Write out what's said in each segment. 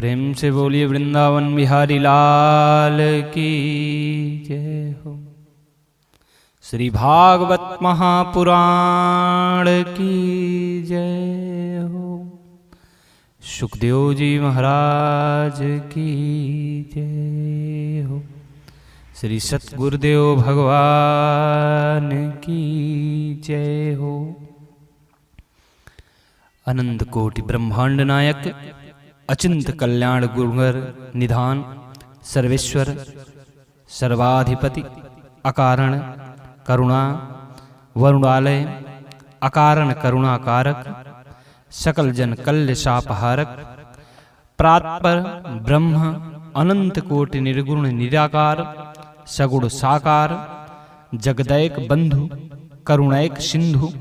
प्रेम से बोलिए वृंदावन बिहारी लाल की जय हो। श्री भागवत महापुराण की जय हो। सुखदेव जी महाराज की जय हो। श्री सतगुरुदेव भगवान की जय हो। अनंत कोटि ब्रह्मांड नायक अचिंत कल्याण गुरुवर निधान सर्वेश्वर सर्वाधिपति अकारण करुणा वरुणालय अकारण करुणाकारक सकल जन कल्य शापहारक प्रात्पर ब्रह्म अनंत कोटि निर्गुण निराकार सगुण साकार जगदैक बंधु करुणैक सिंधु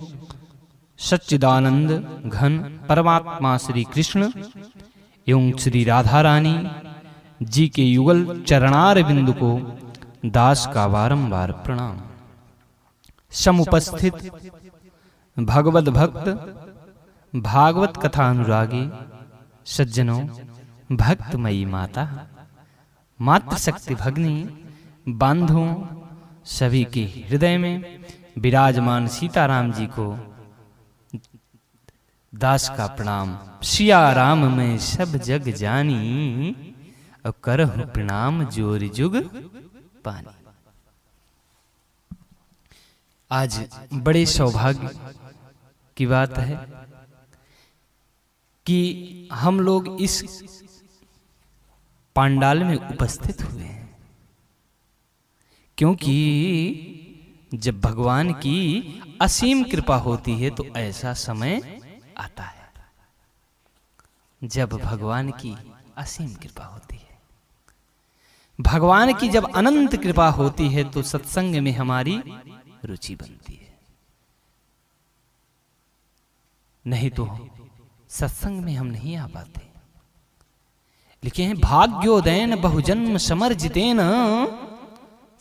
सच्चिदानंद घन परमात्मा श्री कृष्ण एवं श्री राधा रानी जी के युगल चरणार बिंदु को दास का बारंबार प्रणाम। समुपस्थित भगवत भक्त भागवत कथा अनुरागी सज्जनों भक्तमयी माता मातृशक्ति भगनी बांधुओं सभी के हृदय में विराजमान सीताराम जी को दास का प्रणाम। सिया राम में सब जग जानी और करहु प्रणाम जोर जुग पानी। आज बड़े सौभाग्य की बात है कि हम लोग इस पांडाल में उपस्थित हुए हैं, क्योंकि जब भगवान की असीम कृपा होती है तो ऐसा समय आता है जब भगवान की असीम कृपा होती है। भगवान की जब अनंत कृपा होती है तो सत्संग में हमारी रुचि बनती है, नहीं तो सत्संग में हम नहीं आ पाते। लिखे हैं भाग्योदयन बहुजन्म समर्जितेन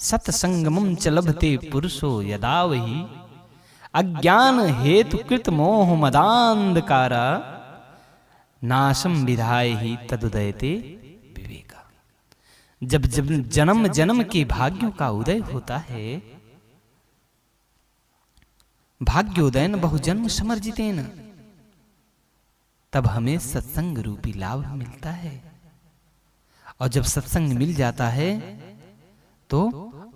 सत्संगमं च लभते पुरुषो यदा वही अज्ञान हेतु कृत मोह मदांधकारा नाशम विधाय ही तदुदयते विवेका। जब जब जन्म जन्म के भाग्यों का उदय होता है, भाग्योदयन बहुजन्म समर्जितेन, तब हमें सत्संग रूपी लाभ मिलता है। और जब सत्संग मिल जाता है तो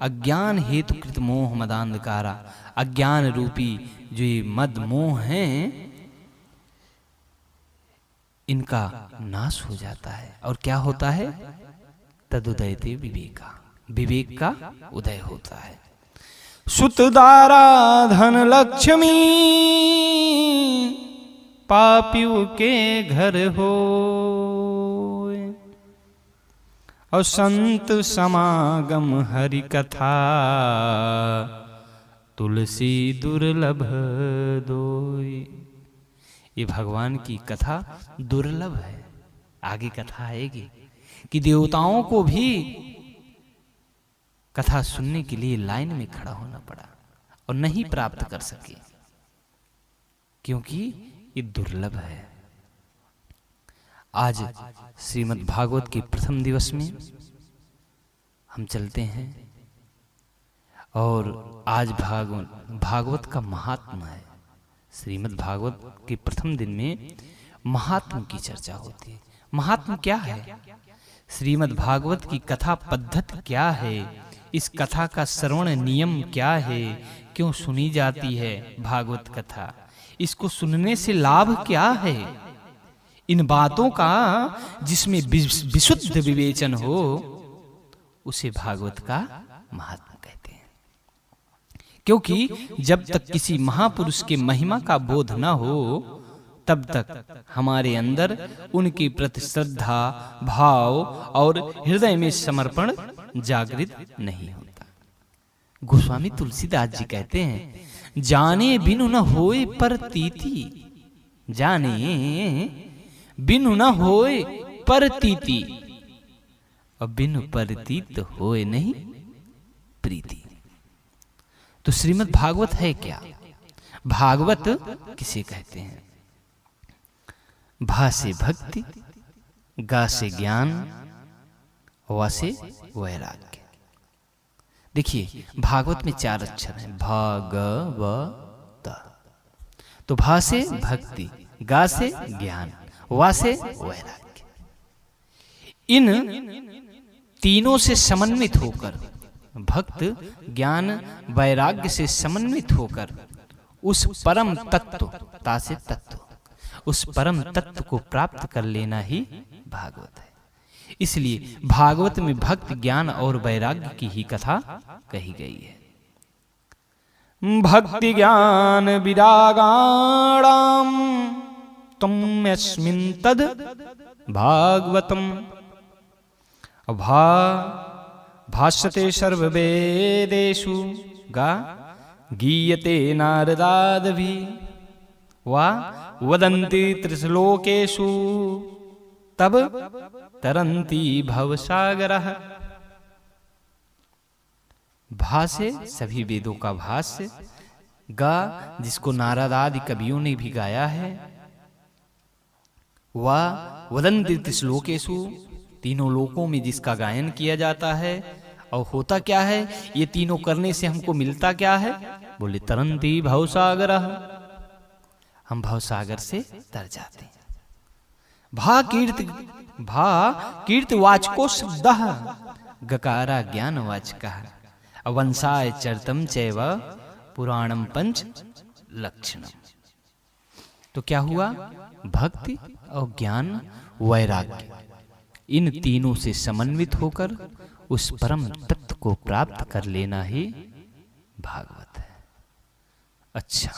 अज्ञान हेतु कृत मोह मदांधकारा, अज्ञान रूपी जो ये मद मोह हैं इनका नाश हो जाता है। और क्या होता है? तदुदयते विवेका, विवेक का उदय होता है। सुतदारा धन लक्ष्मी पापियों के घर हो, और संत समागम हरि कथा तुलसी दुर्लभ दोई। ये भगवान की कथा दुर्लभ है। आगे कथा आएगी कि देवताओं को भी कथा सुनने के लिए लाइन में खड़ा होना पड़ा और नहीं प्राप्त कर सके, क्योंकि ये दुर्लभ है। आज श्रीमद् भागवत के प्रथम दिवस में हम चलते हैं और आज भागवत का महात्मा है। श्रीमद् भागवत के प्रथम दिन में महात्मा की चर्चा होती है। महात्मा क्या है? श्रीमद् भागवत की कथा पद्धति क्या है? इस कथा का श्रवण नियम क्या है? क्यों सुनी जाती है भागवत कथा? इसको सुनने से लाभ क्या है? इन बातों का जिसमें विशुद्ध विवेचन हो उसे भागवत का महात्मा कहते हैं। क्योंकि जब तक किसी महापुरुष के महिमा का बोध न हो तब तक हमारे अंदर उनके प्रति श्रद्धा भाव और हृदय में समर्पण जागृत नहीं होता। गोस्वामी तुलसीदास जी कहते हैं, जाने बिनु न होए प्रतीति, जाने बिनु न होए प्रतीति, और बिनु प्रतीत होए नहीं प्रीति। तो श्रीमद् भागवत है क्या? भागवत किसे कहते हैं? भा से भक्ति, गा से ज्ञान, वा से वैराग्य। देखिए भागवत में 4 अक्षर हैं, भागवत। तो भा से भक्ति, गा से ज्ञान, वा से वैराग्य। इन तीनों से समन्वित होकर भक्त ज्ञान वैराग्य से समन्वित होकर उस परम तत्व, ता से तत्व, उस परम तत्व को प्राप्त कर लेना ही भागवत है। इसलिए भागवत में भक्त ज्ञान और वैराग्य की ही कथा कही गई है। भक्ति ज्ञान विरागाणाम तम्यस्मिन् तद भागवतम भाष्यते सर्ववेदेषु गा गीयते नारदादभि वा वदन्ति त्रिश्लोकेषु तब तरन्ति भवसागरः। भा से सभी वेदों का भाष्य, गा जिसको नारद आदि कवियों ने भी गाया है, वा वदन्ति त्रिश्लोकेषु तीनों लोकों में जिसका गायन किया जाता है। और होता क्या है, ये तीनों करने से हमको मिलता क्या है? बोले तरन्ति भवसागरः, हम भवसागर से तर जाते हैं। भा कीर्ति वाचको शब्दः गकारा ज्ञान वाचकः अवंसाय चरितम चैव पुराणम पंच लक्षणम। तो क्या हुआ? भक्ति और ज्ञान वैराग्य इन तीनों से समन्वित होकर उस परम तत्व को प्राप्त कर लेना ही भागवत है। अच्छा,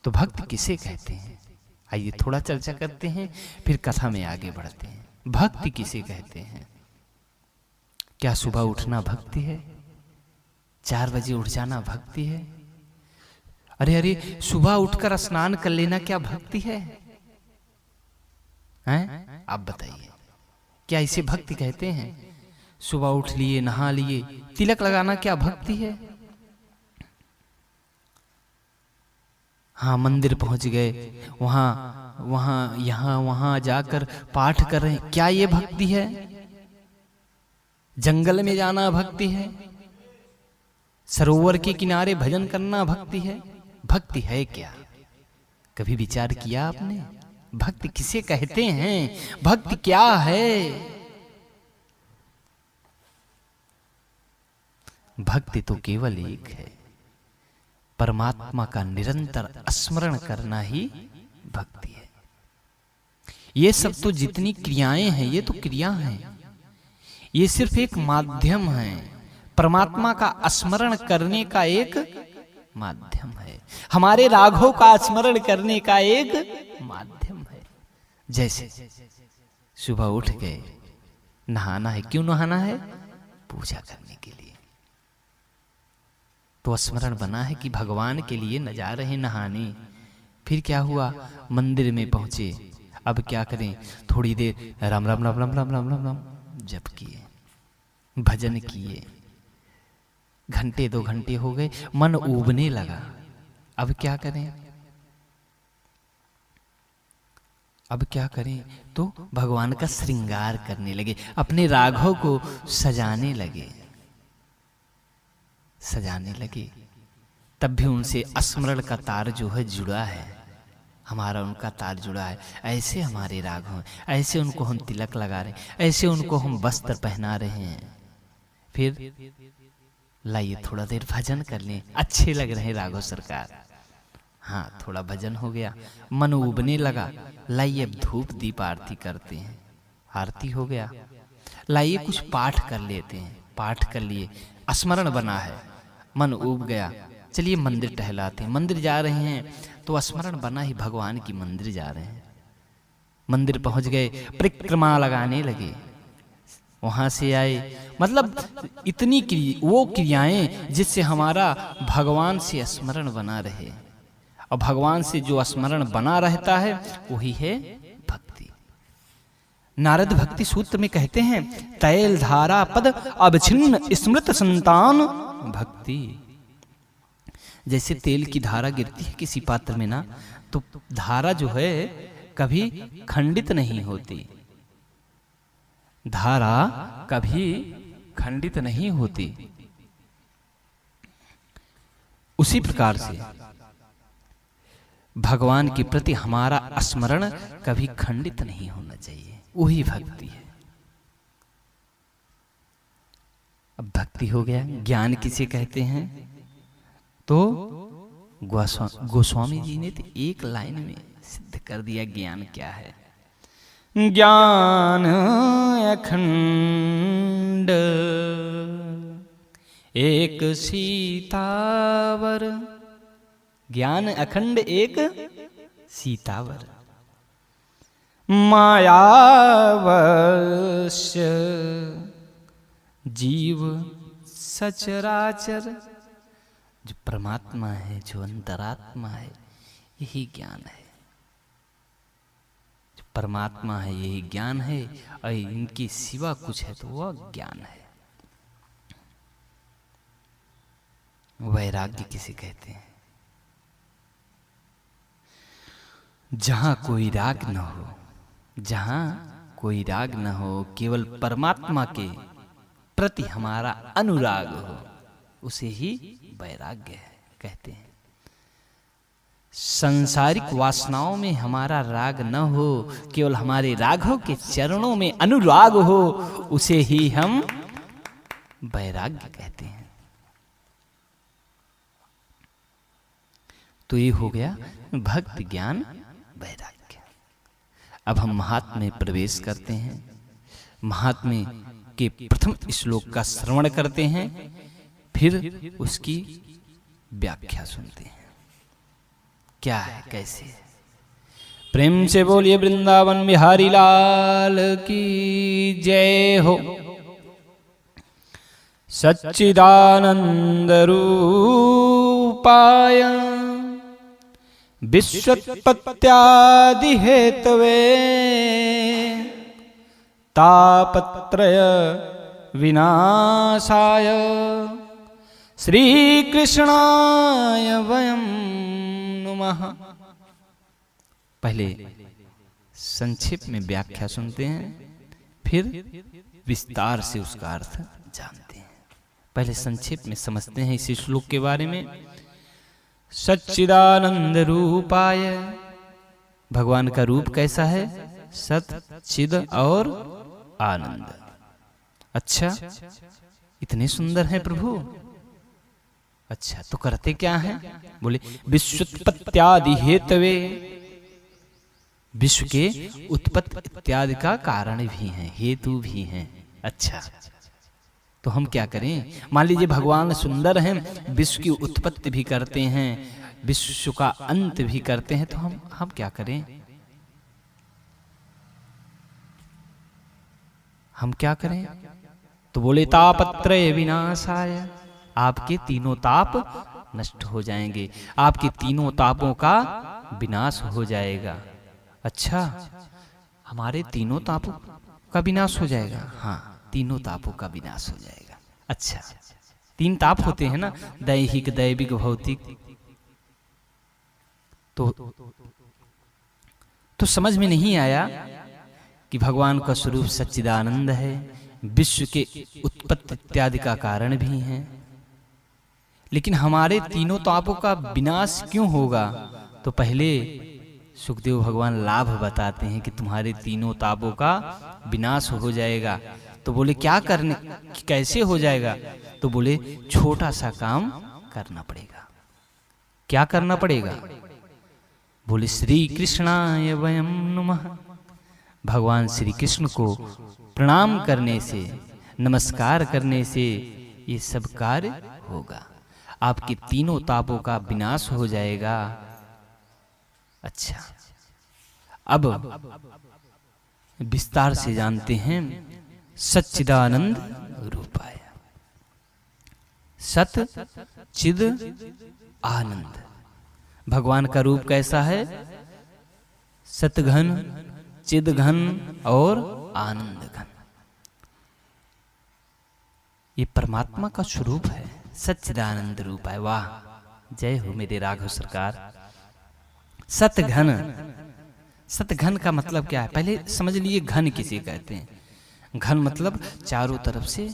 तो भक्त किसे कहते हैं? आइए थोड़ा चर्चा करते हैं, फिर कथा में आगे बढ़ते हैं। भक्ति किसे कहते हैं? क्या सुबह उठना भक्ति है? 4 बजे उठ जाना भक्ति है? अरे सुबह उठकर स्नान कर लेना क्या भक्ति है? हैं? आप बताइए, क्या इसे भक्ति कहते हैं? सुबह उठ लिए, नहा लिए, तिलक लगाना क्या भक्ति है? हाँ, मंदिर पहुंच गए, वहां जाकर पाठ कर रहे हैं, क्या ये भक्ति है? जंगल में जाना भक्ति है? सरोवर के किनारे भजन करना भक्ति है? भक्ति है क्या? कभी विचार किया आपने? भक्ति किसे कहते हैं? भक्ति क्या है? भक्ति तो केवल एक है, परमात्मा का निरंतर स्मरण करना ही भक्ति है। ये सब तो जितनी क्रियाएं हैं, ये तो क्रिया हैं, ये सिर्फ एक माध्यम है, परमात्मा का स्मरण करने का एक माध्यम है, हमारे राघव का स्मरण करने का एक माध्यम है। जैसे सुबह उठ गए, नहाना है, क्यों नहाना है? पूजा करने के लिए। तो स्मरण बना है कि भगवान के लिए न जा रहे नहाने। फिर क्या हुआ? मंदिर में पहुंचे, अब क्या करें? थोड़ी देर राम राम राम राम राम राम राम राम जप किए, भजन किए, घंटे 2 घंटे हो गए, मन ऊबने लगा। अब क्या करें? अब क्या करें? तो भगवान का श्रृंगार करने लगे, अपने राघव को सजाने लगे। तब भी उनसे स्मरण का तार जो है जुड़ा है, हमारा उनका तार जुड़ा है। ऐसे हमारे राघव, ऐसे उनको हम तिलक लगा रहे हैं, ऐसे उनको हम वस्त्र पहना रहे हैं। फिर लाइए थोड़ा देर भजन कर लें, अच्छे लग रहे हैं राघव सरकार। हाँ, थोड़ा भजन हो गया, मन उबने लगा, लाइए अब धूप दीप आरती करते हैं। आरती हो गया, लाइए कुछ पाठ कर लेते हैं। पाठ कर लिए, स्मरण बना है, मन उब गया, चलिए मंदिर टहलाते हैं। मंदिर जा रहे हैं तो स्मरण बना ही भगवान की मंदिर जा रहे हैं। मंदिर पहुंच गए, परिक्रमा लगाने लगे, वहां से आए। मतलब इतनी वो क्रियाएं जिससे हमारा भगवान से स्मरण बना रहे, और भगवान से जो स्मरण बना रहता है वही है भक्ति। नारद भक्ति सूत्र में कहते हैं, तैल धारा पद अवच्छिन्न स्मृत संतान भक्ति। जैसे तेल की धारा गिरती है किसी पात्र में ना, तो धारा जो है कभी खंडित नहीं होती, धारा कभी खंडित नहीं होती। उसी प्रकार से भगवान के प्रति हमारा स्मरण कभी खंडित नहीं होना चाहिए, वही भक्ति है। अब भक्ति हो गया। ज्ञान किसे कहते हैं? तो गोस्वामी जी ने तो एक लाइन में सिद्ध कर दिया ज्ञान क्या है। ज्ञान अखंड एक सीतावर, ज्ञान अखंड एक सीतावर, मायावश्य जीव सचराचर। जो परमात्मा है, जो अंतरात्मा है, यही ज्ञान है। जो परमात्मा है यही ज्ञान है, और इनके सिवा कुछ है तो वह ज्ञान है। वैराग्य किसे कहते हैं? जहां कोई राग न हो, जहां कोई राग न हो, केवल परमात्मा के प्रति हमारा अनुराग हो, उसे ही वैराग्य कहते हैं। सांसारिक वासनाओं में हमारा राग न हो, केवल हमारे राघव के चरणों में अनुराग हो, उसे ही हम वैराग्य कहते हैं। तो ये हो गया भक्ति, ज्ञान, वैराग्य। अब हम महात्म्य में प्रवेश करते हैं। महात्म्य के प्रथम श्लोक का श्रवण करते हैं, फिर उसकी व्याख्या सुनते हैं। क्या है, कैसे? प्रेम से बोलिए वृंदावन बिहारी लाल की जय हो। सच्चिदानंद रूपाय विश्वोत्पत्त्यादि हेतवे तापत्रय विनाशाय श्री कृष्णाय वयं नुमः। पहले संक्षेप में व्याख्या सुनते हैं, फिर विस्तार से उसका अर्थ जानते हैं। पहले संक्षेप में समझते हैं इस श्लोक के बारे में। सच्चिदानंद रूपाय, भगवान का रूप कैसा है? सत, चिद और आनंद। अच्छा, इतने सुंदर हैं प्रभु। अच्छा, तो करते क्या हैं? बोले विश्वोत्पत्त्यादि हेतवे, विश्व के उत्पत्ति इत्यादि का कारण भी हैं, हेतु भी हैं। अच्छा, तो हम क्या करें? मान लीजिए भगवान सुंदर हैं, विश्व की उत्पत्ति भी करते हैं, विश्व का अंत भी करते हैं, तो हम क्या करें? हम क्या करें? तो बोले तापत्रय विनाशाय, आपके तीनों ताप नष्ट हो जाएंगे, आपके तीनों तापों का विनाश हो जाएगा। अच्छा, हमारे तीनों तापों का विनाश हो जाएगा? हाँ, तीनों तापों का विनाश हो जाएगा। अच्छा, तीन ताप होते हैं ना, दैहिक, दैविक, भौतिक। तो समझ में नहीं आया कि भगवान का स्वरूप सच्चिदानंद है, विश्व के उत्पत्ति इत्यादि का कारण भी है, लेकिन हमारे तीनों तापों का विनाश क्यों होगा? तो पहले सुखदेव भगवान लाभ बताते हैं कि तुम्हारे तीनों तापों का विनाश हो जाएगा। तो बोले क्या करने, कैसे हो जाएगा? तो बोले छोटा सा काम करना पड़ेगा। क्या करना पड़ेगा? बोले श्री कृष्णाय वयं नुमः, भगवान श्री कृष्ण को प्रणाम करने से, नमस्कार करने से ये सब कार्य होगा, आपके तीनों तापों का विनाश हो जाएगा। अच्छा, अब विस्तार से जानते हैं। सच्चिदानंद रूपाय, सत, चिद, आनंद। भगवान का रूप कैसा है? सतघन, चिदघन और आनंद घन। ये परमात्मा का स्वरूप है, सच्चिदानंद रूपाय। वाह, जय हो मेरे राघव सरकार। सतघन, सतघन का मतलब क्या है? पहले समझ लीजिए घन किसे कहते हैं। घन मतलब चारों तरफ से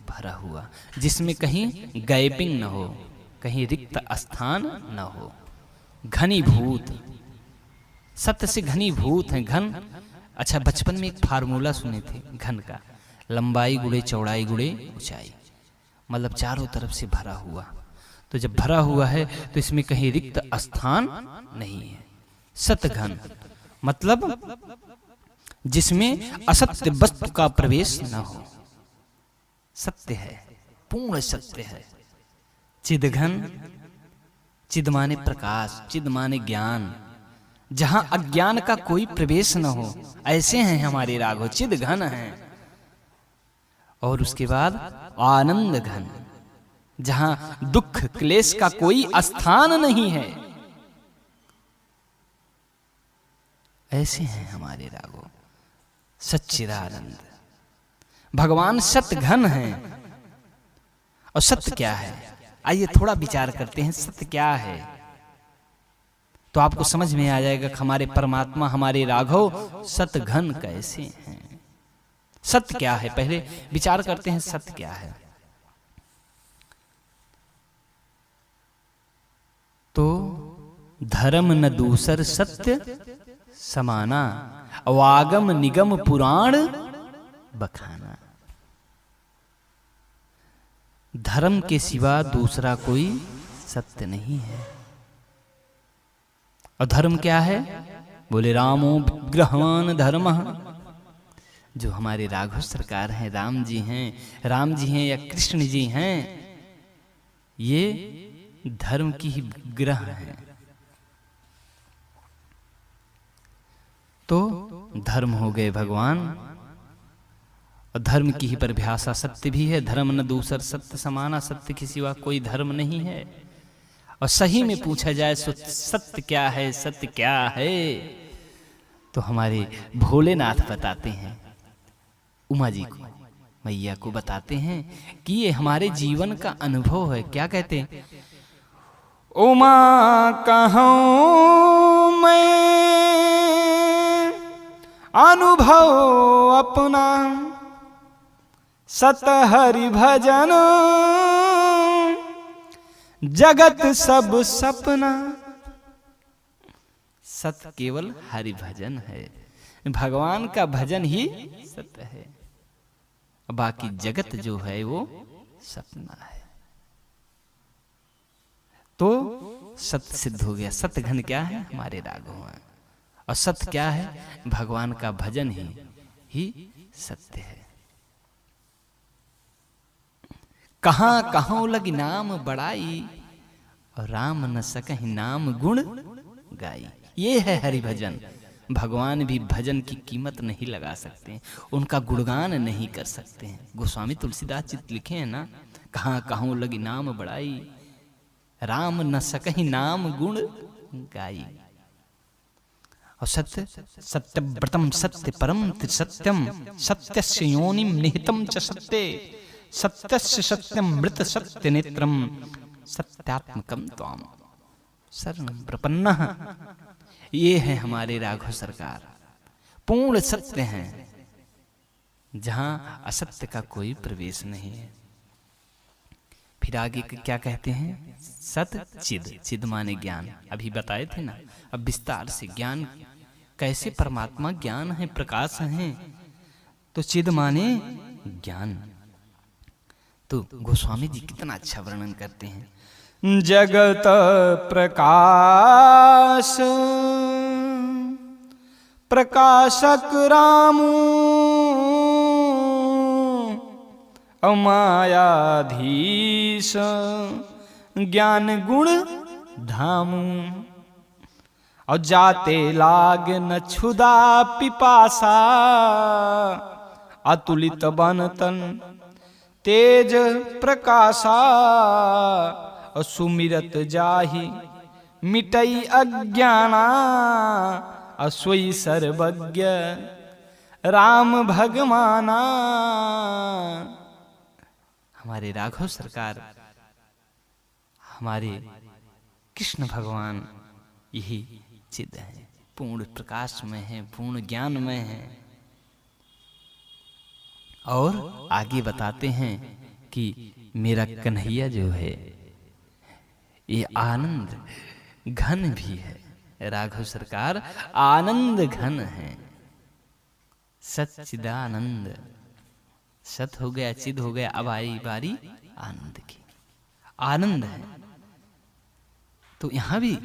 भरा हुआ, जिसमें कहीं गैपिंग न हो, कहीं रिक्त स्थान न हो। घनीभूत, सत्य से घनीभूत है घन। अच्छा, बचपन में एक फार्मूला सुने थे घन का, लंबाई गुणे चौड़ाई गुणे ऊंचाई, मतलब चारों तरफ से भरा हुआ। तो जब भरा हुआ है तो इसमें कहीं रिक्त स्थान नहीं है। सत घन मतलब जिसमें असत्य वस्तु का प्रवेश न हो, सत्य है, पूर्ण सत्य है। चिद घन, चिद माने प्रकाश, चिद माने ज्ञान, जहां अज्ञान का कोई प्रवेश न हो, ऐसे हैं हमारे राघव, चिद घन हैं। और उसके बाद आनंद घन, जहां दुख क्लेश का कोई स्थान नहीं है, ऐसे हैं हमारे राघव सच्चिदानंद। भगवान सत्य घन हैं। और सत्य क्या है, आइए थोड़ा विचार करते हैं, सत्य क्या है, तो आपको समझ में आ जाएगा कि हमारे परमात्मा, हमारे राघव सत्य घन कैसे हैं। सत्य क्या है, पहले विचार करते हैं सत्य क्या है। तो धर्म न दूसर सत्य समाना, अवागम निगम पुराण बखाना। धर्म के सिवा दूसरा कोई सत्य नहीं है। और धर्म क्या है, बोले रामो विग्रहवान धर्मः। जो हमारे राघव सरकार हैं, राम जी हैं या कृष्ण जी हैं, ये धर्म की ही विग्रह हैं। तो धर्म हो गए भगवान, और धर्म की ही परिभाषा सत्य भी है। धर्म न दूसर सत्य समाना, सत्य के सिवा कोई धर्म नहीं है। और सही में पूछा जाए सत्य क्या है, सत्य क्या है, तो हमारे भोलेनाथ बताते हैं, उमा जी को, मैया को बताते हैं कि ये हमारे जीवन का अनुभव है। क्या कहते हैं, उमा कहूं मैं अनुभव अपना, सत हरि भजन जगत सब सपना। सत्य केवल हरि भजन है, भगवान का भजन ही सत्य है, बाकी जगत जो है वो सपना है। तो सत्य सिद्ध हो गया। सत्य घन क्या है, हमारे राघव हैं। और सत्य क्या है, भगवान का भजन ही सत्य है। कहां कहां लगी नाम बड़ाई, और राम न सकहि नाम गुण गाई। ये है हरि भजन। भगवान भी भजन की कीमत नहीं लगा सकते, उनका गुणगान नहीं कर सकते हैं। गोस्वामी तुलसीदास जी लिखे हैं ना, कहां कहां लगी नाम बड़ाई, राम न सकहि नाम गुण गाई। और सत्य, सत्यव्रतम सत्य परम त्रिसत्यम, सत्यस्य योनिम निहितम च सत्ये, सत्यस्य सत्यम मृत सत्य नेत्रम, सत्यात्मकम त्वाम शरणं प्रपन्नः। ये है हमारे राघव सरकार, पूर्ण सत्य हैं, जहां असत्य का कोई प्रवेश नहीं है। फिर आगे क्या कहते हैं, सत चिद, चिद माने ज्ञान, अभी बताए थे ना। अब विस्तार से ज्ञान कैसे, परमात्मा ज्ञान है, प्रकाश है, तो चिद माने ज्ञान। तो गोस्वामी जी कितना अच्छा वर्णन करते हैं, जगत प्रकाश प्रकाशक रामू, अमायाधीश ज्ञान गुण धामू। और जाते लाग न क्षुदा पिपासा, अतुलित बन तन तेज प्रकाशा। और सुमिरत जाहि मिटई अज्ञाना, असोई सर्वज्ञ राम भगवाना। हमारे राघव सरकार, हमारे कृष्ण भगवान यही चिद है, पूर्ण प्रकाश में है, पूर्ण ज्ञान में है। और आगे बताते हैं कि मेरा कन्हैया जो है ये आनंद घन भी है। राघव सरकार आनंद घन है, सच्चिदानंद। सत हो गया, चिद हो गया, अब आई बारी आनंद की। आनंद है तो यहां भी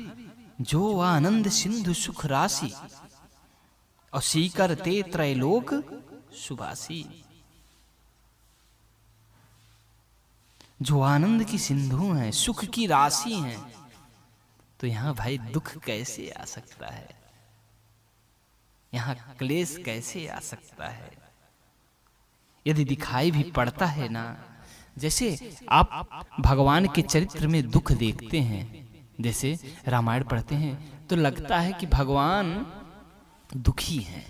जो आनंद सिंधु सुख राशि और सीकर ते त्रैलोक सुबासी। जो आनंद की सिंधु हैं, सुख की राशि हैं, तो यहां भाई दुख कैसे आ सकता है, यहां क्लेश कैसे आ सकता है। यदि दिखाई भी पड़ता है ना, जैसे आप भगवान के चरित्र में दुख देखते हैं, जैसे रामायण पढ़ते हैं तो लगता है कि भगवान दुखी हैं,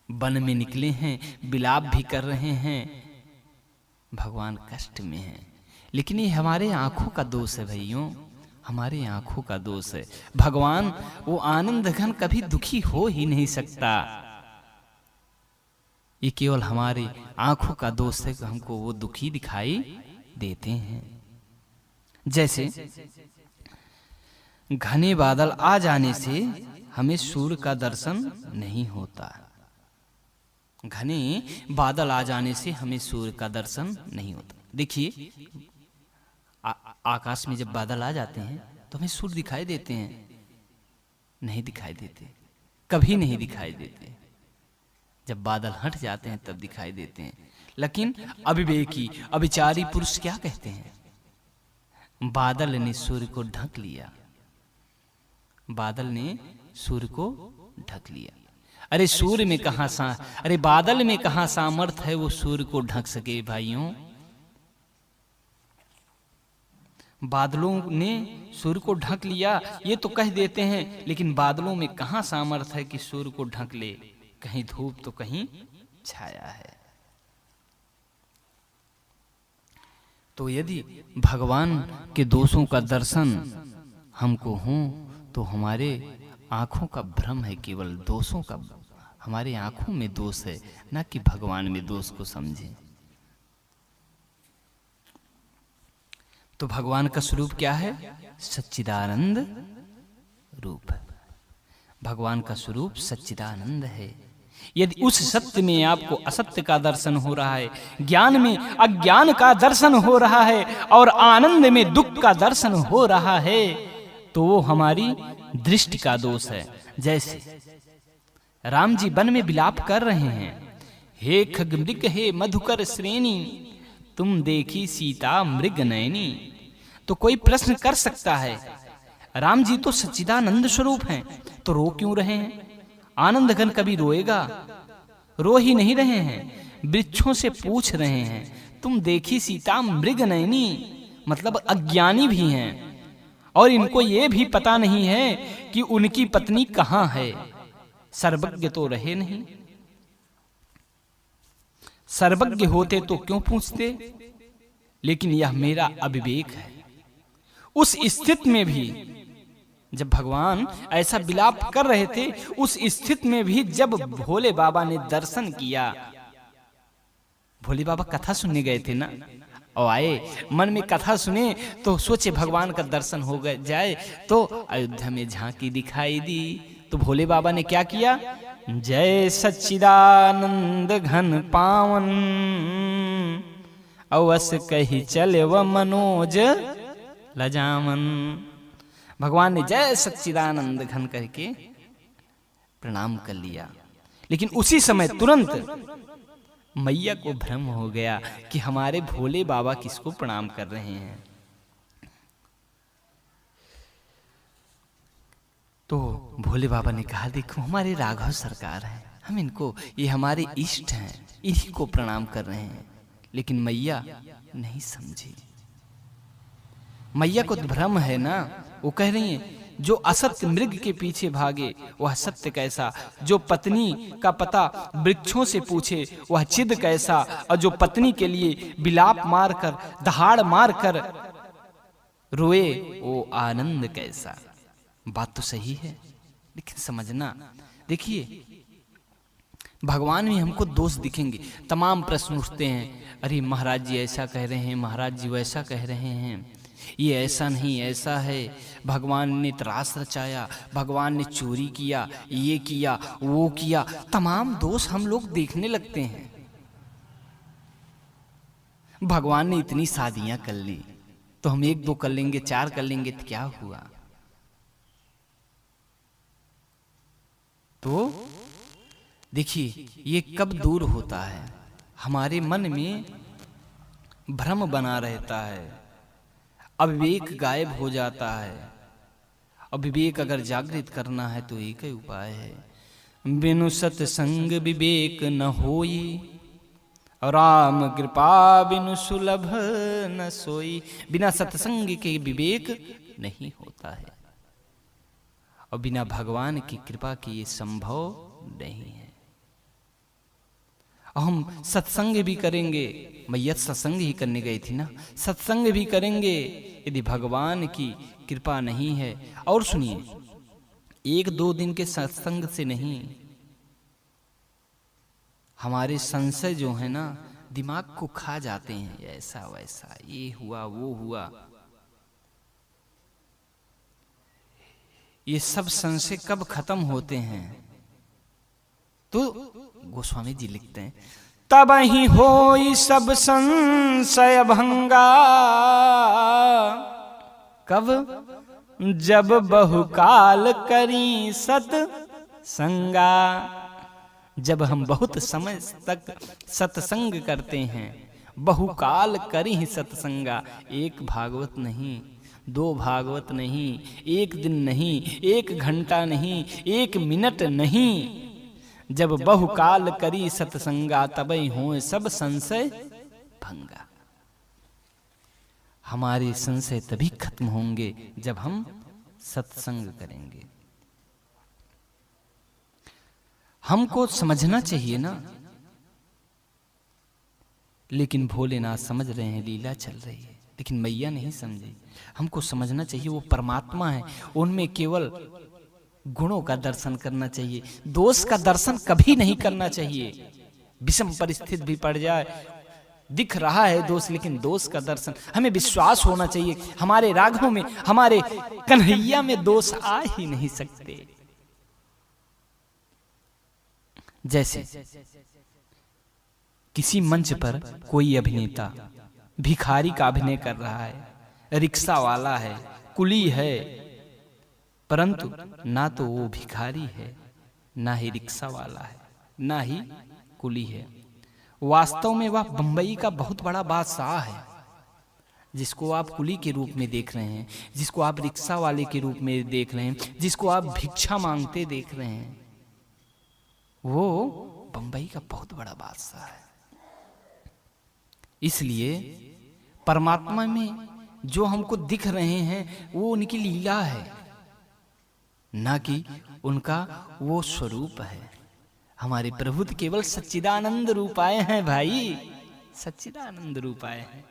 वन में निकले हैं, विलाप भी कर रहे हैं, भगवान कष्ट में हैं। लेकिन ये हमारे आंखों का दोष है भाइयों, हमारे आंखों का दोष है। भगवान वो आनंद घन कभी दुखी हो ही नहीं सकता। ये केवल हमारी आंखों का दोष है कि हमको वो दुखी दिखाई देते हैं। जैसे घने बादल आ जाने से हमें सूर्य का दर्शन नहीं होता। घने बादल आ जाने से हमें सूर्य का दर्शन नहीं होता। देखिए आकाश में जब बादल आ जाते हैं तो हमें सूर्य दिखाई देते हैं? नहीं दिखाई देते, कभी नहीं दिखाई देते। जब बादल हट जाते हैं तब दिखाई देते हैं। लेकिन अविवेकी अविचारी पुरुष क्या कहते हैं? बादल ने सूर्य को ढक लिया, बादल ने सूर्य को ढक लिया। अरे सूर्य में कहां अरे बादल में कहां सामर्थ है वो सूर्य को ढक सके भाइयों? बादलों ने सूर्य को ढक लिया ये तो कह देते हैं, लेकिन बादलों में कहां सामर्थ है कि सूर्य को ढक ले? कहीं धूप तो कहीं छाया है। तो यदि भगवान के दोषों का दर्शन हमको हो तो हमारे आंखों का भ्रम है, केवल दोषों का। हमारे आंखों में दोष है, ना कि भगवान में दोष को समझें। तो भगवान का स्वरूप क्या है? सच्चिदानंद रूप है। भगवान का स्वरूप सच्चिदानंद है। यदि उस सत्य में आपको असत्य का दर्शन हो रहा है, ज्ञान में अज्ञान का दर्शन हो रहा है और आनंद में दुख का दर्शन हो रहा है, तो वो हमारी दृष्टि का दोष है। जैसे राम जी वन में विलाप कर रहे हैं, हे खगमृग हे मधुकर श्रेणी, तुम देखी सीता मृग नयनी। तो कोई प्रश्न कर सकता है, राम जी तो सच्चिदानंद स्वरूप हैं, तो रो क्यों रहे हैं? आनंद घन कभी रोएगा? रो ही नहीं रहे हैं, वृक्षों से पूछ रहे हैं, तुम देखी सीता मृग नयनी, मतलब अज्ञानी भी हैं और इनको ये भी पता नहीं है कि उनकी पत्नी कहां है। सर्वज्ञ तो रहे नहीं, सर्वज्ञ होते तो क्यों पूछते? लेकिन यह मेरा अविवेक है। उस स्थिति में भी जब भगवान ऐसा विलाप कर रहे थे, उस स्थिति में भी जब भोले बाबा ने दर्शन किया, भोले बाबा कथा सुनने गए थे ना, और आए मन में कथा सुने तो सोचे भगवान का दर्शन हो गए जाए, तो अयोध्या में झांकी दिखाई दी। तो भोले बाबा ने क्या किया? जय सच्चिदानंद घन पावन, अवश्य कही चले व मनोज लजामन। भगवान ने जय सच्चिदानंद घन करके प्रणाम कर लिया। लेकिन उसी समय तुरंत मैया को भ्रम हो गया कि हमारे भोले बाबा किसको प्रणाम कर रहे हैं। तो भोले बाबा ने कहा, देखो हमारे राघव सरकार हैं, हम इनको, ये हमारे इष्ट हैं, इन्हीं को प्रणाम कर रहे हैं। लेकिन मैया नहीं समझी। मैया को भ्रम है ना, वो कह रही है जो असत्य मृग के पीछे भागे वह सत्य कैसा, जो पत्नी का पता वृक्षों से पूछे वह चिद कैसा, और जो पत्नी के लिए विलाप मारकर दहाड़ मारकर रोए वो आनंद कैसा। बात तो सही है, लेकिन समझना, देखिए भगवान में हमको दोष दिखेंगे। तमाम प्रश्न उठते हैं, अरे महाराज जी ऐसा कह रहे हैं, महाराज जी वैसा कह रहे हैं, ये ऐसा नहीं ऐसा है, भगवान ने त्रास रचाया, भगवान ने चोरी किया, ये किया वो किया, तमाम दोष हम लोग देखने लगते हैं। भगवान ने इतनी शादियां कर ली तो हम 1 2 कर लेंगे, 4 कर लेंगे तो क्या हुआ। तो देखिए ये कब दूर होता है, हमारे मन में भ्रम बना रहता है, अविवेक गायब हो जाता है। अब विवेक अगर जागृत करना है तो एक ही उपाय है, बिनु सत्संग विवेक न होई, राम कृपा बिनु सुलभ न सोई। बिना सत्संग के विवेक नहीं होता है और बिना भगवान की कृपा के ये संभव नहीं है। हम सत्संग भी करेंगे, मैया सत्संग ही करने गई थी ना, सत्संग भी करेंगे, यदि भगवान की कृपा नहीं है। और सुनिए, 1 2 दिन के सत्संग से नहीं, हमारे संशय जो है ना दिमाग को खा जाते हैं, ऐसा वैसा, ये हुआ वो हुआ। ये सब संशय कब खत्म होते हैं? तो गोस्वामी जी लिखते हैं, तब ही होई सब संशय भंगा, कब? जब बहुकाल करी सत्संगा। जब हम बहुत समय तक सत्संग करते हैं, बहुकाल करी सत्संगा, 1 भागवत नहीं, 2 भागवत नहीं, 1 दिन नहीं, 1 घंटा नहीं, 1 मिनट नहीं, जब बहुकाल करी सत्संगा, तबै होए सब संशय भंगा। हमारे संशय तभी खत्म होंगे जब हम सत्संग करेंगे। हमको समझना चाहिए ना, लेकिन भोलेनाथ समझ रहे हैं, लीला चल रही है, लेकिन मैया नहीं समझी। हमको समझना चाहिए वो परमात्मा है, उनमें केवल गुणों का दर्शन करना चाहिए, दोष का दर्शन कभी नहीं करना चाहिए। विषम परिस्थिति भी पड़ जाए, दिख रहा है दोष, लेकिन दोष का दर्शन, हमें विश्वास होना चाहिए हमारे राघवों में, हमारे कन्हैया में दोष आ ही नहीं सकते। जैसे किसी मंच पर कोई अभिनेता भिखारी का अभिनय कर रहा है, रिक्शा वाला है, कुली है, परंतु ना तो वो भिखारी है, ना ही रिक्शा वाला है, ना ही कुली है। वास्तव में वह बंबई का बहुत बड़ा बादशाह है, जिसको आप कुली के रूप में देख रहे हैं, जिसको आप रिक्शा वाले के रूप में देख रहे हैं, जिसको आप भिक्षा मांगते देख रहे हैं, वो बंबई का बहुत बड़ा बादशाह है। इसलिए परमात्मा में जो हमको दिख रहे हैं वो उनकी लीला है, ना कि उनका वो स्वरूप है। हमारे प्रभु तो केवल सच्चिदानंद रूप आए हैं भाई, सच्चिदानंद रूप आए हैं।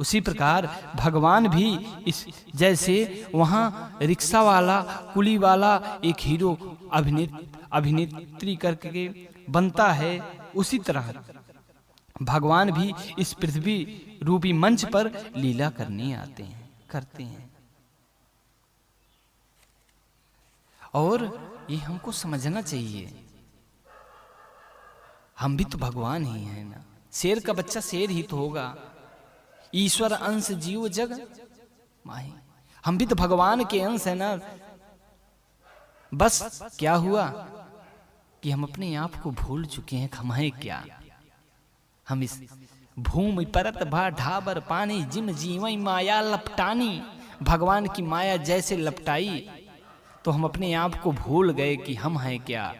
उसी प्रकार भगवान भी इस, जैसे वहां रिक्शा वाला, कुली वाला एक हीरो अभिनेत्री करके बनता है, उसी तरह भगवान भी इस पृथ्वी रूपी मंच पर लीला करने आते हैं, करते हैं। और ये हमको समझना चाहिए, हम भी तो भगवान ही हैं ना, शेर का बच्चा शेर ही तो होगा, ईश्वर अंश जीव जग माही, हम भी तो भगवान के अंश है ना। बस क्या हुआ कि हम अपने आप को भूल चुके हैं, हम हैं क्या। हम इस भूमि परत भा ढाबर पानी, जिम जीवई माया लपटानी। भगवान की माया जैसे लपटाई तो हम अपने आप को भूल गए कि हम हैं क्या।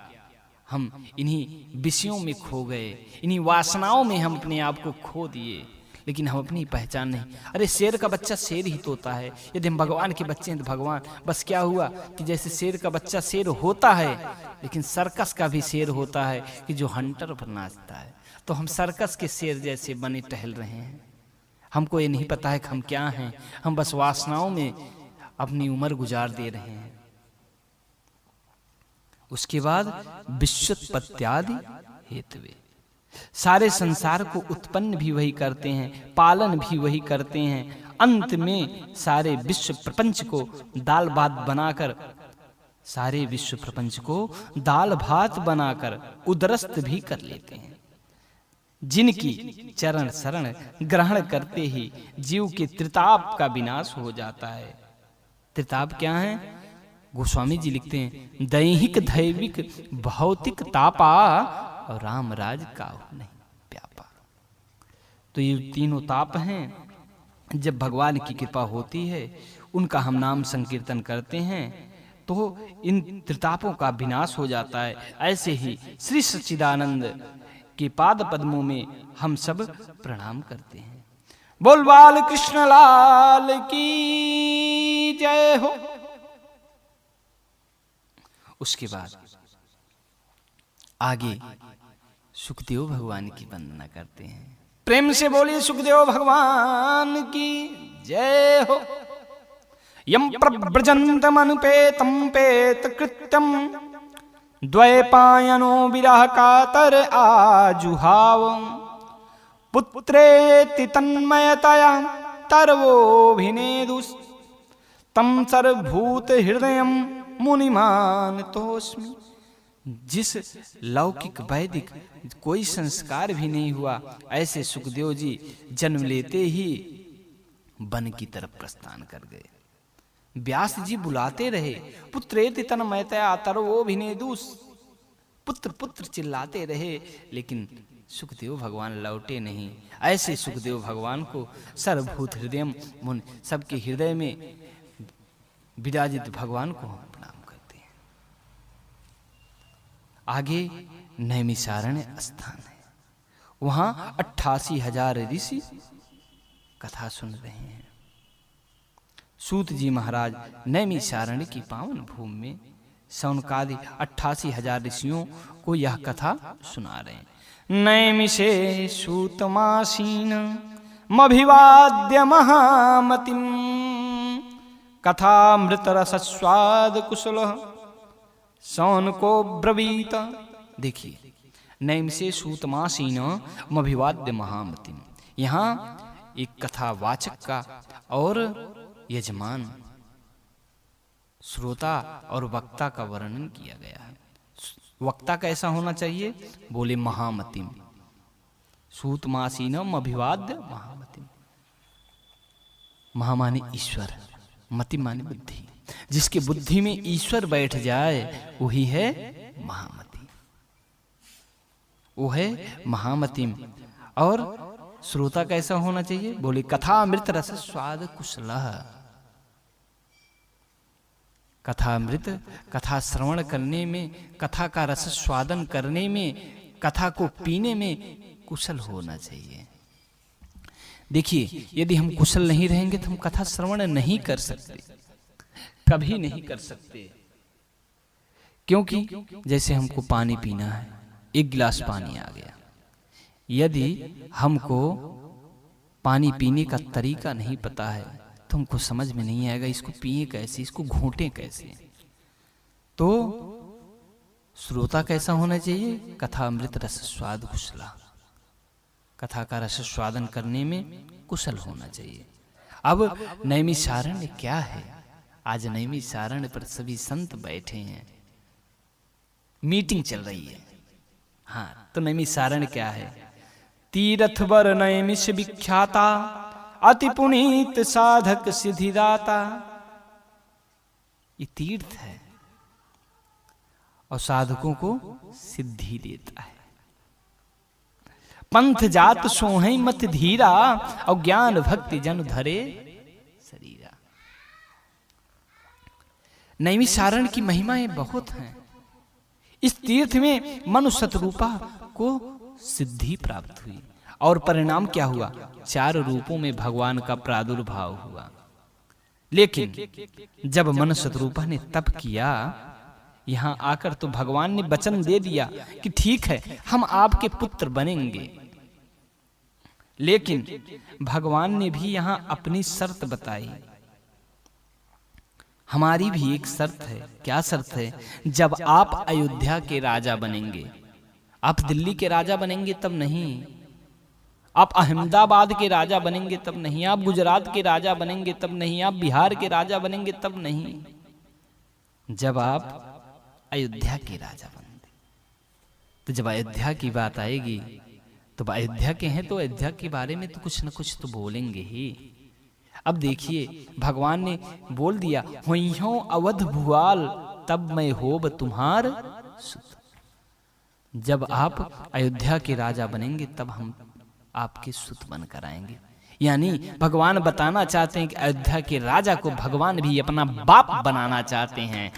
हम इन्हीं विषयों में खो गए, इन्हीं वासनाओं में हम अपने आप को खो दिए, लेकिन हम अपनी पहचान नहीं। अरे शेर का बच्चा शेर ही तो होता है, यदि हम भगवान के बच्चे हैं तो भगवान। बस क्या हुआ कि जैसे शेर का बच्चा शेर होता है, लेकिन सर्कस का भी शेर होता है कि जो हंटर पर नाचता है, तो हम सर्कस के शेर जैसे बने टहल रहे हैं। हमको ये नहीं पता है कि हम क्या हैं, हम बस वासनाओं में अपनी उम्र गुजार दे रहे हैं। उसके बाद विश्वोत्पत्त्यादि हेतवे, सारे संसार को उत्पन्न भी वही करते हैं, पालन भी वही करते हैं, अंत में सारे विश्व प्रपंच को दाल भात बनाकर, सारे विश्व प्रपंच को दाल भात बनाकर उदरस्त भी कर लेते हैं। जिनकी चरण शरण ग्रहण करते ही जीव के त्रिताप का विनाश हो जाता है। त्रिताप क्या है? गोस्वामी जी लिखते हैं, दैहिक दैविक भौतिक तापा और राम राज काहू नहीं व्यापा। तो ये तीनों ताप हैं, जब भगवान की कृपा होती है, उनका हम नाम संकीर्तन करते हैं तो इन त्रितापों का विनाश हो जाता है। ऐसे ही श्री सच्चिदानंद के पाद पद्मों में हम सब प्रणाम करते हैं। बोल बाल कृष्ण लाल की जय हो। उसके बाद आगे सुखदेव भगवान की वंदना करते हैं। प्रेम से बोलिए सुखदेव भगवान की जय हो। यम प्रव्रजन्तमनुपेतं पेत कृत्यं द्वैपायनो विरह कातर आजुहाव पुत्रेति तन्मयतया तरवोभिनेदुस् तं सर्वभूत हृदयं मुनिमानतोऽस्मि। जिस लौकिक वैदिक कोई संस्कार भी नहीं हुआ, ऐसे सुखदेव जी जन्म लेते ही वन की तरफ प्रस्थान कर गए। व्यास जी बुलाते रहे, पुत्रेति तन्मयतया तरवोभिनेदुस्, पुत्र पुत्र चिल्लाते रहे, लेकिन सुखदेव भगवान लौटे नहीं। ऐसे सुखदेव भगवान को सर्वभूत हृदयम मुनि, सबके हृदय में विराजित भगवान को प्रणाम करते हैं। आगे नैमिषारण्य स्थान है, वहां 88,000 ऋषि कथा सुन रहे हैं। सूत जी महाराज नैमिषारण्य की पावन भूमि में शौनकादि 88,000 ऋषियों को यह कथा सुना रहे हैं। नैमिषे सूतमासीन मभिवाद्य महामतिम कथामृत रसस्वाद कुशल शौनको ब्रवीत। देखिए, नैमिषे सूतमासीन मभिवाद्य महामतिम, यहाँ एक कथावाचक का और यजमान, श्रोता और वक्ता का वर्णन किया गया है। वक्ता कैसा होना चाहिए? बोले महामतिम, सूतमासीनम अभिवाद्य महामतिम। महा माने ईश्वर, मति माने बुद्धि। जिसके बुद्धि में ईश्वर बैठ जाए वही है महामति, वो है महामतिम। और श्रोता कैसा होना चाहिए? बोले कथामृत रस स्वाद कुशलः। कथामृत, कथा श्रवण करने में, कथा का रस स्वादन करने में, कथा को पीने में कुशल होना चाहिए। देखिए, यदि हम कुशल नहीं रहेंगे तो हम कथा श्रवण नहीं कर सकते, कभी नहीं कर सकते। क्योंकि जैसे हमको पानी पीना है, एक गिलास पानी आ गया, यदि हमको पानी पीने का तरीका नहीं पता है तो हमको समझ में नहीं आएगा इसको पिए कैसे, इसको घोंटे कैसे। तो श्रोता कैसा होना चाहिए? कथा अमृत रस स्वाद कुशला, कथा का रस स्वादन करने में कुशल होना चाहिए। अब नैमिषारण्य क्या है? आज नैमिषारण्य पर सभी संत बैठे हैं, मीटिंग चल रही है। हाँ, तो नैमिषारण्य क्या है? तीर्थवर नैमिष विख्याता अति पुनीत साधक सिद्धिदाता। ये तीर्थ है और साधकों को सिद्धि देता है। पंथ जात सोहै मत धीरा और ज्ञान भक्ति जन धरे शरीरा। नैमिषारण्य की महिमाएं बहुत हैं। इस तीर्थ में मनुष्य शतरूपा को सिद्धि प्राप्त हुई और परिणाम क्या हुआ? 4 रूपों में भगवान का प्रादुर्भाव हुआ। लेकिन जब मनुष्य शतरूपा ने तप किया, यहां आकर तो भगवान ने वचन दे दिया कि ठीक है, हम आपके पुत्र बनेंगे। लेकिन भगवान ने भी यहां अपनी शर्त बताई। हमारी भी एक शर्त है। क्या शर्त है? जब आप अयोध्या के राजा बनेंगे, आप दिल्ली के राजा बनेंगे तब नहीं, आप अहमदाबाद के राजा बनेंगे तब नहीं, आप गुजरात के राजा बनेंगे तब नहीं, आप बिहार के राजा बनेंगे तब नहीं, जब आप अयोध्या के राजा बनेंगे। तो जब अयोध्या की बात आएगी तो अयोध्या के हैं तो अयोध्या के बारे में तो कुछ न कुछ तो बोलेंगे ही। अब देखिए भगवान ने बोल दिया, होइहों अवध भुआल तब मैं होब तुम्हार सुत। जब आप अयोध्या के राजा बनेंगे तब हम आपके सुत बनकर आएंगे। यानी भगवान बताना चाहते हैं कि अयोध्या के राजा को भगवान भी अपना बाप बनाना चाहते हैं।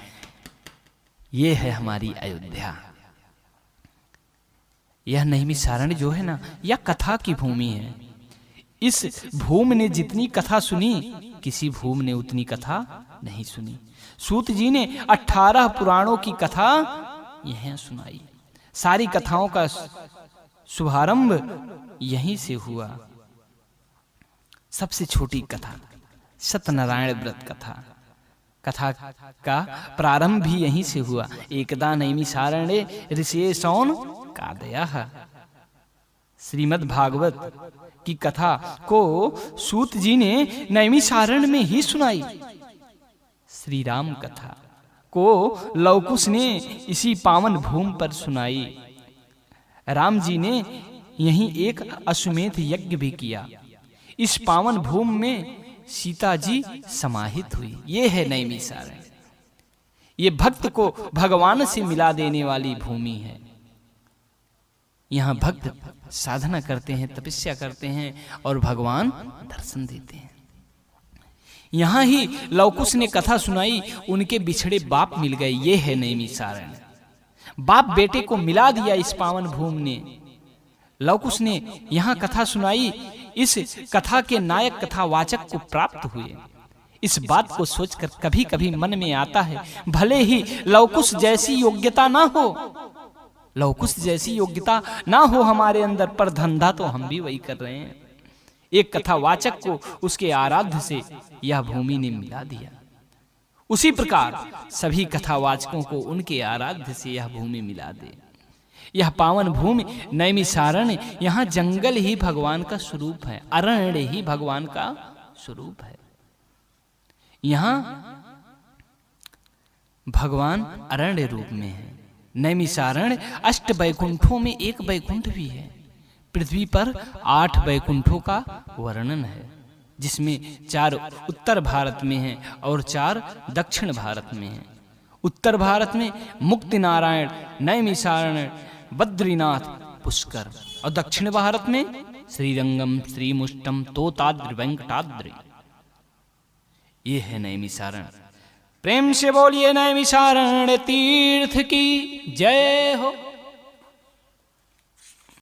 ये है हमारी अयोध्या। यह नैमिषारण्य जो है ना, यह कथा की भूमि है। इस भूमि ने जितनी कथा सुनी, किसी भूमि ने उतनी कथा नहीं सुनी। सूत जी ने 18 पुराणों की कथा यहीं सुनाई। सारी कथाओं का शुभारंभ यहीं से हुआ। सबसे छोटी कथा सत्यनारायण व्रत कथा का प्रारंभ भी यहीं से हुआ। एकदा नैमिषारण्ये ऋषियेषां कादयः। श्रीमद् भागवत की कथा को सूत जी ने नैमिषारण्य में ही सुनाई। श्री राम कथा को लवकुश ने इसी पावन भूमि पर सुनाई। राम जी ने यहीं एक अश्वमेध यज्ञ भी किया। इस पावन भूमि में सीता जी समाहित हुई। ये है नैमिषारण्य। ये भक्त को भगवान से मिला देने वाली भूमि है। यहाँ भक्त साधना करते हैं, तपस्या करते हैं और भगवान दर्शन देते हैं। यहाँ ही लवकुश ने कथा सुनाई, उनके बिछड़े बाप मिल गए। ये है नैमिषारण्य। बाप बेटे को मिला दिया इस पावन भूमि ने। लवकुश ने यहाँ कथा सुनाई, इस कथा के नायक कथावाचक को प्राप्त हुए। इस बात को सोचकर कभी कभी मन में आता है, भले ही लवकुश जैसी योग्यता ना हो, लवकुश जैसी योग्यता ना हो हमारे अंदर, पर धंधा तो हम भी वही कर रहे हैं। एक कथावाचक को उसके आराध्य से यह भूमि ने मिला दिया। उसी प्रकार सभी कथावाचकों को उनके आराध्य से यह भूमि मिला दे। यह पावन भूमि नैमिषारण्य, यहाँ जंगल ही भगवान का स्वरूप है, अरण्य ही भगवान का स्वरूप है। यहाँ भगवान अरण्य रूप में है। नैमिषारण्य 8 वैकुंठों में एक वैकुंठ भी है। पृथ्वी पर 8 वैकुंठों का वर्णन है, जिसमें 4 उत्तर भारत में हैं और 4 दक्षिण भारत में हैं। उत्तर भारत में मुक्ति नारायण, नैमिषारण्य, बद्रीनाथ, पुष्कर, और दक्षिण भारत में श्रीरंगम, श्रीमुष्टम, तोताद्रि, वेंकटाद्रि। ये है नैमिषारण्य। प्रेम से बोलिए नैमिषारण्य तीर्थ की जय हो।